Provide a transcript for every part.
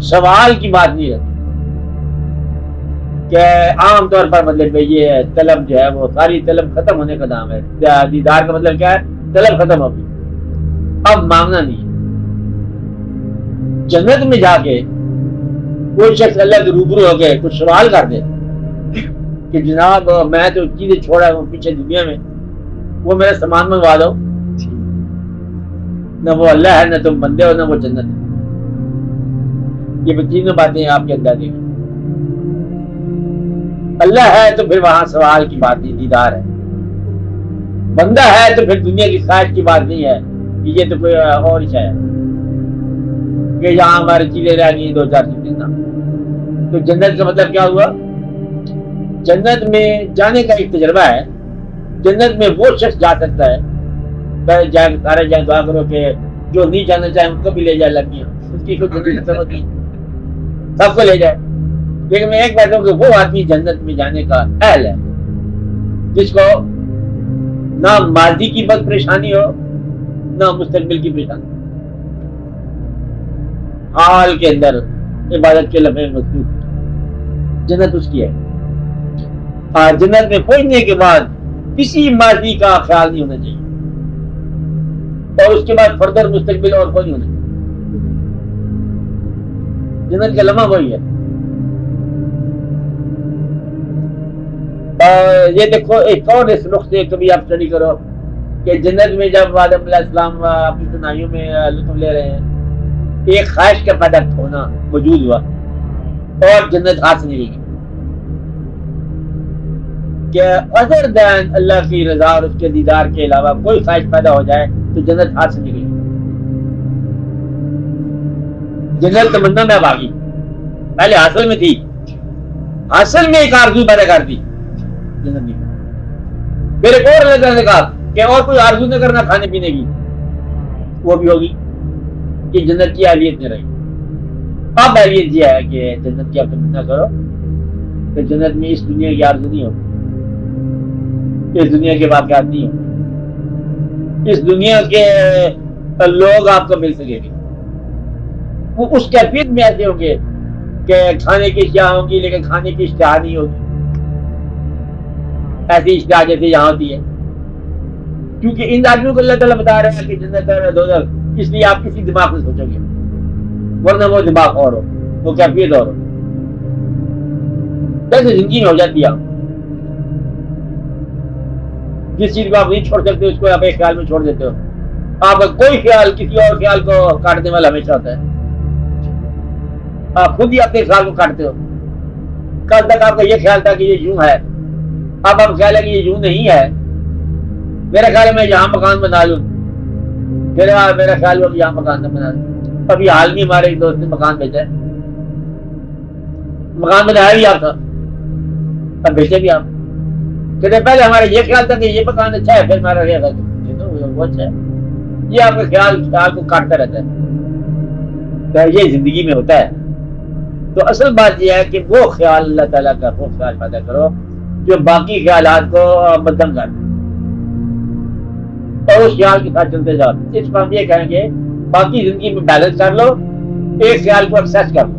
سوال کی بات نہیں رہتی کہ عام طور پر مطلب یہ طلب جو ہے وہ ساری طلب ختم ہونے کا نام ہے. دیدار کا مطلب کیا ہے؟ طلب ختم ہوگی، اب مانگنا نہیں ہے. جنت میں جا کے کوئی شخص اللہ کے روبرو ہو کے کچھ سوال کر دے کہ جناب میں تو چیزیں چھوڑا ہوں پیچھے دنیا میں، وہ میرا سامان منگوا دو. نہ وہ اللہ ہے، نہ تم بندے ہو، نہ وہ جنت ہے. یہ تینوں باتیں آپ کے اندر دیکھیں. اللہ ہے تو پھر وہاں سوال کی بات نہیں، دیدار ہے. بندہ ہے تو پھر دنیا کی خواہش کی بات نہیں ہے کہ یہ تو کوئی اور شے ہے کہ یہاں ہماری چیزیں رہ گئی 2-4 چیزیں نا. تو جنت کا مطلب کیا ہوا؟ جنت میں جانے کا ایک تجربہ ہے. جنت میں وہ شخص جا سکتا ہے، سارے جائیں دعا کرو کہ جو نہیں جانا چاہے ان کو بھی لے جائے لگیاں، اس کی کوئی ضرورت نہیں، سب کو لے جائے. لیکن میں ایک بات ہوں کہ وہ آدمی جنت میں جانے کا اہل ہے جس کو نہ ماضی کی بد پریشانی ہو نہ مستقبل کی پریشانی. حال کے اندر عبادت کے لمحے مضبوط جنت اس کی ہے. اور جنت میں پہنچنے کے بعد کسی ماضی کا خیال نہیں ہونا چاہیے، اور اس کے بعد فردر مستقبل اور کوئی نہیں ہونا چاہیے. جنت کا لمحہ وہی ہے. یہ دیکھو ایک اور اس رخ سے کبھی آپ اسٹڈی کرو کہ جنت میں جب آدم علیہ السلام اپنی تنہائیوں میں لطف لے رہے ہیں، ایک خواہش کا پیدا ہونا موجود ہوا اور جنت ہاتھ سے نکل گئی کہ other than اللہ کی رضا اور اس کے دیدار کے علاوہ کوئی خواہش پیدا ہو جائے تو جنت ہاتھ سے نکل گئی. جنت تمنا میں باغی پہلے حاصل میں تھی، حاصل میں ایک آرزو پیدا کر دی جنت نہیں. پھر ایک اور اللہ نے کہا کہ اور کوئی آرزو نہ کرنا کھانے پینے کی، وہ بھی ہوگی کہ جنت کی اہلیت میں رہی. اب اہلیت یہ ہے کہ جنت کی آپ تمنا کرو کہ جنت میں اس دنیا کی آرزو نہیں ہوگی، اس دنیا کے واقعات نہیں ہوگی، اس دنیا کے لوگ آپ کو مل سکے گے. وہ اس کیفیت میں ایسے ہوں گے کہ کھانے کی اشتہا ہوگی لیکن کھانے کی اشتہا نہیں ہوگی، ایسی اشتہا جیسے یہاں ہوتی ہے. کیونکہ ان آدمیوں کو اللہ تعالیٰ بتا رہے ہیں کہ جنت ہے دوزخ، اس لیے آپ کسی دماغ میں سوچو گے، ورنہ وہ دماغ اور ہو، وہ کیفیت اور ہو. جیسے زندگی میں ہو جاتی ہے، جس چیز کو آپ نہیں چھوڑ سکتے اس کو آپ ایک خیال میں چھوڑ دیتے ہو. آپ کا کوئی خیال کسی اور خیال کو کاٹنے والا ہمیشہ ہوتا ہے. آپ خود ہی اپنے خیال کو کاٹتے ہو. کل تک آپ کا یہ خیال تھا کہ یہ یوں ہے، اب آپ خیال ہے کہ یہ یوں نہیں ہے. میرا خیال ہے میں یہاں مکان بنا لوں، پھر میرا خیال ہوا کہ یہاں مکان نہ بنا لوں. ابھی حال میں ہمارے ایک دوست نے مکان بیچا ہے، مکان بنایا بھی آپ تھا، اب بیچے بھی آپ. کہتے پہلے ہمارا یہ خیال تھا کہ یہ مکان اچھا ہے، پھر ہمارا خیال تھا وہ اچھا ہے. یہ آپ کا خیال کو کاٹتا رہتا ہے. تو یہ زندگی میں ہوتا ہے. تو اصل بات یہ ہے کہ وہ خیال اللہ تعالیٰ کا وہ خیال پیدا کرو جو باقی خیالات کو مدھم کر دے اور اس خیال کے ساتھ چلتے جاؤ. اس پر ہم یہ کہیں گے باقی زندگی میں بیلنس کر لو، ایک خیال کو ایکسس کر لو.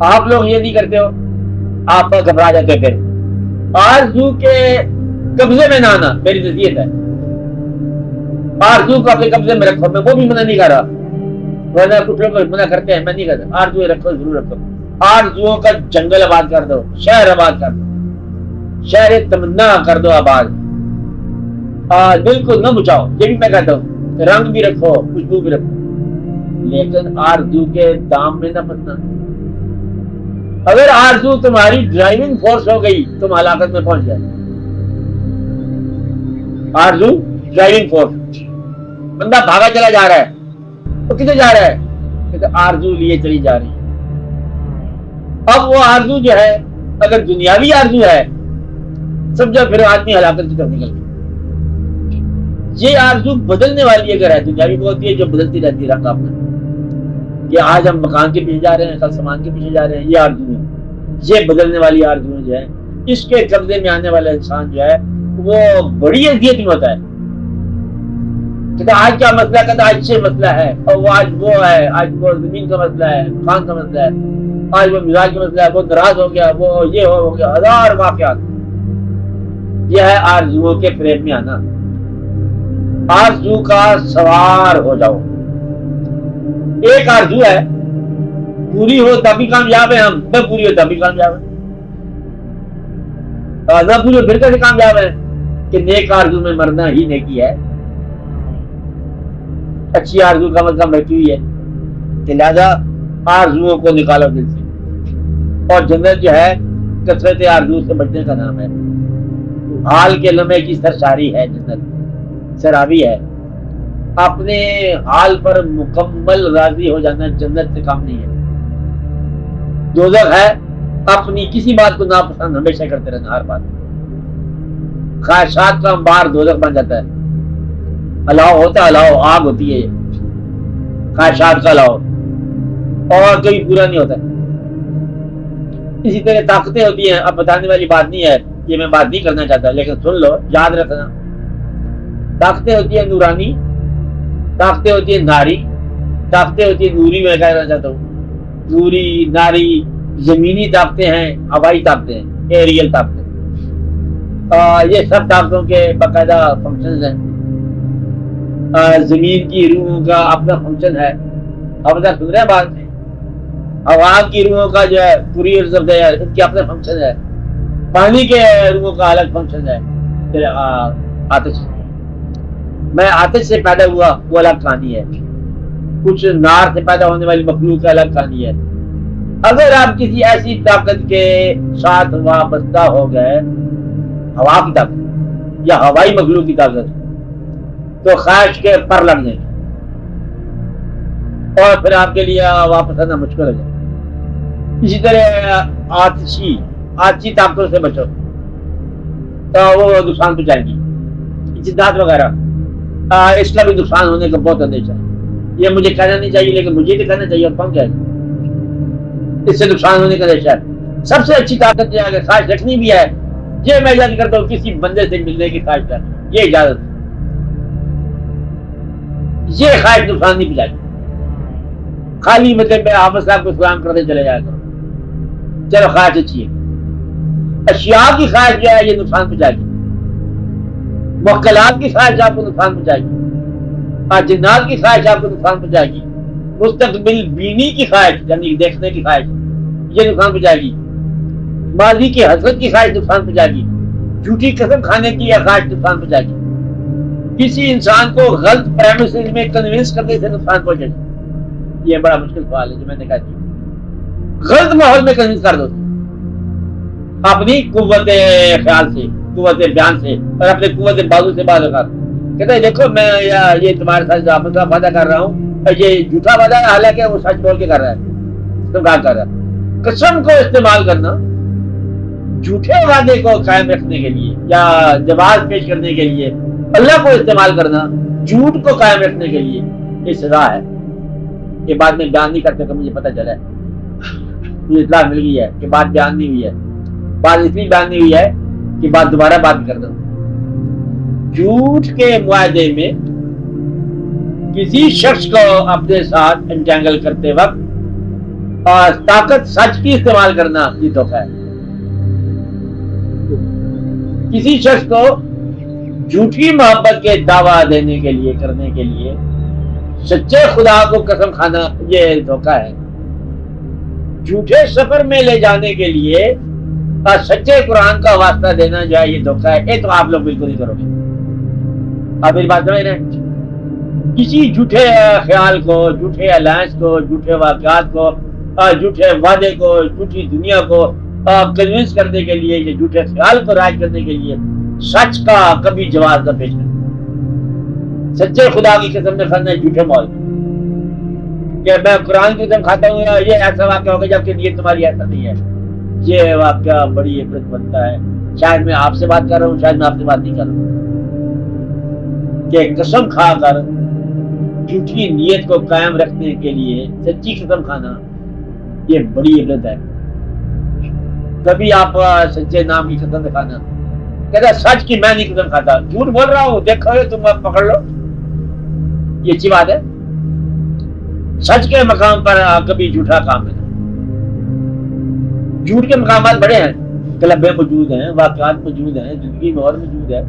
آپ لوگ یہ نہیں کرتے ہو، آپ گھبرا جاتے پھر. آرزو کے قبضے میں نہ آنا میری نصیحت ہے. آرزو کو اپنے قبضے میں رکھو. میں وہ بھی منع نہیں کر رہا، ورنہ کچھ لوگ منع کرتے ہیں، میں نہیں کرتا. آرزو رکھو، ضرور رکھو. آرزوؤں کا جنگل آباد کر دو، شہر آباد کر دو، شہر تمنا کر دو آباد. دل کو نہ بچاؤ، یہ بھی میں کہتا ہوں. رنگ بھی رکھو، خوشبو بھی رکھو، لیکن آرزو کے دام میں نہ پھنسنا. اگر آرزو تمہاری ڈرائیونگ فورس ہو گئی تم ہلاکت میں پہنچ جائے. آرزو ڈرائیونگ فورس، بندہ بھاگا چلا جا رہا ہے، وہ کدھر جا رہا ہے؟ کہ آرزو لیے چلی جا رہی ہے. اب وہ آرزو جو ہے اگر دنیاوی آرزو ہے سمجھو پھر آدمی ہلاکت کی طرف نکل گیا. یہ آرزو بدلنے والی اگر ہے، دنیاوی وہ ہوتی ہے جو بدلتی رہتی ہے رنگ اپنا، کہ آج ہم مکان کے پیچھے جا رہے ہیں، کل سامان کے پیچھے جا رہے ہیں. یہ آرزو ہے، یہ بدلنے والی آرزو جو ہے، اس کے قبضے میں آنے والا انسان جو ہے وہ بڑی اذیت میں ہوتا ہے. کہتا آج کیا مسئلہ ہے؟ کہتا آج سے مسئلہ ہے، اور وہ آج وہ ہے، آج وہ زمین کا مسئلہ ہے، خان کا مسئلہ ہے، آج وہ مزاج کا مسئلہ ہے، وہ ناراض ہو گیا، وہ یہ ہو گیا، ہزار واقعات۔ یہ ہے آرزوؤں کے فریب میں آنا۔ آرزو کا سوار ہو جاؤ۔ ایک آرزو ہے، پوری ہو تبھی کامیاب ہے ہم، نہ پوری ہو تبھی کامیاب ہے، نہ پوری ہو پھر کیسے کامیاب ہے؟ کہ نیک آرزو میں مرنا ہی نیکی ہے۔ اچھی آرزو کا مطلب بیٹھی ہوئی ہے کہ لہذا آرزوؤں کو نکالو دل سے، اور جنت جو ہے کثرت آرزو سے بچنے کا نام ہے۔ حال کے لمحے کی سرشاری ہے جنت، سرابی ہے۔ اپنے حال پر مکمل راضی ہو جانا جنت سے کام نہیں ہے۔ دوزخ ہے اپنی کسی بات کو ناپسند ہمیشہ کرتے رہنا، ہر بات۔ خواہشات کا انبار دوزخ بن جاتا ہے۔ الاؤ ہوتا ہے، الاؤ آگ ہوتی ہے یہ خواہشات کا الاؤ، اور کبھی پورا نہیں ہوتا۔ اسی طرح طاقتیں ہوتی ہیں، اب بتانے والی بات نہیں ہے، یہ میں بات نہیں کرنا چاہتا، لیکن سن لو، یاد رکھنا۔ طاقتیں ہوتی ہیں نورانی، طاقتیں ہوتی ہیں ناری، طاقتیں ہوتی ہیں نوری، میں کہنا چاہتا ہوں نوری ناری۔ زمینی طاقتیں ہیں، ہوائی طاقتیں ہیں، ایریل طاقتیں۔ یہ سب طاقتوں کے باقاعدہ فنکشنز ہیں۔ زمین کی روحوں کا اپنا فنکشن ہے، اب سن رہے ہیں بات میں۔ ہوا کی روحوں کا جو ہے پوری ان کے اپنے فنکشن ہے۔ پانی کے روحوں کا الگ فنکشن ہے۔ پھر آتش، میں آتش سے پیدا ہوا وہ الگ کہانی ہے، کچھ نار سے پیدا ہونے والی مخلوق کا الگ کہانی ہے۔ اگر آپ کسی ایسی طاقت کے ساتھ وابستہ ہو گئے، ہوا کی طاقت یا ہوائی مخلوق کی طاقت، تو خواہش کے پر لگ جائیں، اور پھر آپ کے لیے واپس آنا مشکل ہو جائے۔ اسی طرح آتشی طاقتوں سے بچو، تو وہ نقصان پہنچائیں گی، جدات وغیرہ، اس کا بھی نقصان ہونے کا بہت اندیشہ ہے۔ یہ مجھے کہنا نہیں چاہیے، لیکن مجھے تو کہنا چاہیے، اور کون کہے گا؟ اس سے نقصان ہونے کا اندیشہ ہے۔ سب سے اچھی طاقت یہ ہے کہ خواہش رکھنی بھی ہے، یہ میں اجازت کرتا ہوں کسی بندے سے ملنے کی خواہش ہے، یہ اجازت، یہ خواہش نقصان نہیں پہنچائے، خالی مطلب میں آپ صاحب کو سلام کرتے چلے جایا کرو، چلو خواہش اچھی ہے۔ اشیاء کی خواہش جو ہے یہ نقصان پہنچائے گی، موکلات کی خواہش آپ کو نقصان پہنچائے گی، جنات کی خواہش آپ کو نقصان پہنچائے گی، مستقبل بینی کی خواہش یعنی دیکھنے کی خواہش یہ نقصان پہنچائے گی، ماضی کی حسرت کی خواہش نقصان پہنچائے گی، جھوٹی قسم کھانے کی خواہش نقصان پہنچائے گی، کسی انسان کو غلط پریمیسز میں کنونس کرنے سے نقصان پہنچے گی۔ یہ بڑا مشکل سوال ہے جو میں نے کہا جی، غلط ماحول میں کنونس کر دو اپنی قوت خیال سے، قوت بیان سے، اور اپنے قوت بازو سے بات کر، کہتے ہیں دیکھو میں یہ تمہارے ساتھ مسئلہ وعدہ کر رہا ہوں، یہ جھوٹا وعدہ ہے، حالانکہ وہ سچ بول کے کر رہا ہے، تو کر رہا ہے۔ قسم کو استعمال کرنا جھوٹے وعدے کو قائم رکھنے کے لیے یا جواز پیش کرنے کے لیے، اللہ کو استعمال کرنا جھوٹ کو قائم رکھنے کے لیے، یہ سزا ہے۔ یہ بات میں بیان نہیں کرتے کہ مجھے پتہ چلا ہے، مجھے اطلاع مل گئی ہے کہ بات بیان نہیں ہوئی ہے، بات اس لیے بیان نہیں ہوئی ہے کہ بات دوبارہ بات کر دوں۔ جھوٹ کے معاہدے میں کسی شخص کو اپنے ساتھ انٹینگل کرتے وقت اور طاقت سچ کی استعمال کرنا یہ دھوکہ ہے۔ کسی شخص کو جھوٹی محبت کے دعویٰ دینے کے لیے کرنے کے لیے سچے خدا کو قسم کھانا یہ دھوکہ ہے۔ جھوٹے سفر میں لے جانے کے لیے اور سچے قرآن کا واسطہ دینا جو ہے یہ دھوکہ ہے۔ یہ تو آپ لوگ بالکل نہیں کرو گے، آپ میری بات سمجھ رہے ہیں؟ کسی جھوٹے خیال کو، جھوٹے الائنس کو، جھوٹے واقعات کو، جھوٹے وعدے کو، جھوٹی دنیا کو کنونس کرنے کے لیے، یہ جھوٹے خیال کو رائج کرنے کے لیے سچ کا کبھی جواز نہ پیش کرنا۔ سچے خدا کی قسم نے کھانا ہے جھوٹے مول کہ میں قرآن کی قسم کھاتا ہوں، یہ ایسا واقعہ ہوگا جبکہ یہ تمہاری ایسا نہیں ہے۔ یہ واقعہ بڑی عبرت بنتا ہے۔ شاید میں آپ سے بات کر رہا ہوں، شاید میں آپ سے بات نہیں کر رہا ہوں، کہ قسم کھا کر جھوٹی نیت کو قائم رکھنے کے لیے سچی قسم کھانا یہ بڑی عبرت ہے۔ کبھی آپ سچے نام کی قسم کھانا، کہتا سچ کی میں نہیں قسم کھاتا، جھوٹ بول رہا ہوں، دیکھو تم پکڑ لو، یہ اچھی بات ہے. سچ کے مقام پر کبھی جھوٹا کام نہیں. جھوٹ کے مقامات بڑے ہیں، کلبیں موجود ہیں، واقعات موجود ہیں، زندگی میں اور موجود ہے.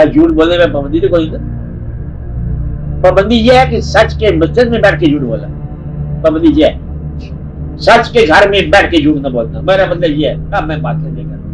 جھوٹ بولنے میں پابندی تو کوئی نہیں. پابندی یہ ہے کہ سچ کے مسجد میں بیٹھ کے جھوٹ بولا. پابندی یہ ہے سچ کے گھر میں بیٹھ کے جھوٹ نہ بولنا. میرا مطلب یہ ہے اب میں بات نہیں کرتا.